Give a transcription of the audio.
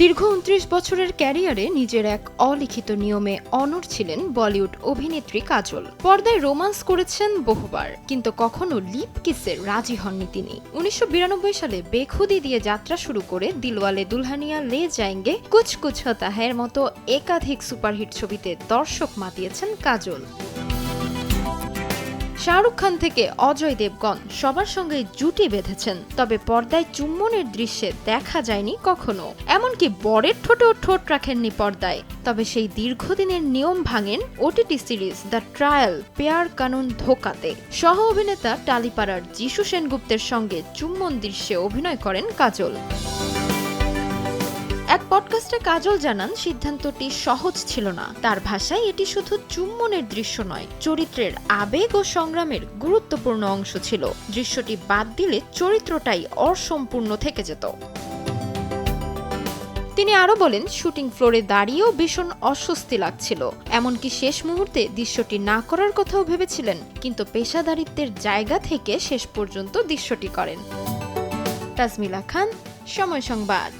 দীর্ঘ ২৯ বছরের ক্যারিয়ারে নিজের এক অলিখিত নিয়মে অনড় ছিলেন বলিউড অভিনেত্রী কাজল। পর্দায় রোমান্স করেছেন বহুবার, কিন্তু কখনো লিপ কিসে রাজি হননি তিনি। ১৯৯২ সালে বেখুদি দিয়ে যাত্রা শুরু করে দিলওয়ালে দুলহানিয়া লে যায়েঙ্গে, কুছ কুছ হোতা হ্যার মতো একাধিক সুপারহিট ছবিতে দর্শক মাতিয়েছেন কাজল। শাহরুখ খান থেকে অজয় দেবগন সবার সঙ্গে জুটি বেঁধেছেন, তবে পর্দায় চুম্বনের দৃশ্যে দেখা যায়নি কখনো। এমনকি বরের ঠোঁটেও ঠোঁট রাখেননি পর্দায়। তবে সেই দীর্ঘদিনের নিয়ম ভাঙেন OTT series the trial Pyaar Kaanoon ধোকাতে। সহ অভিনেতা টালিপাড়ার যিশু সেনগুপ্তের সঙ্গে চুম্বন দৃশ্যে অভিনয় করেন কাজল। এক পডকাস্টে কাজল জানান, সিদ্ধান্তটি সহজ ছিল না। তার ভাষায় এটি শুধু চুম্বনের দৃশ্য নয়, চরিত্রের আবেগ ও সংগ্রামের গুরুত্বপূর্ণ অংশ ছিল। দৃশ্যটি বাদ দিলে চরিত্রটাই অসম্পূর্ণ থেকে যেত। তিনি আরো বলেন, শুটিং ফ্লোরে দাঁড়িয়েও ভীষণ অস্বস্তি লাগছিল। এমনকি শেষ মুহূর্তে দৃশ্যটি না করার কথাও ভেবেছিলেন, কিন্তু পেশাদারিত্বের জায়গা থেকে শেষ পর্যন্ত দৃশ্যটি করেন। তাজমিলা খান, সময় সংবাদ।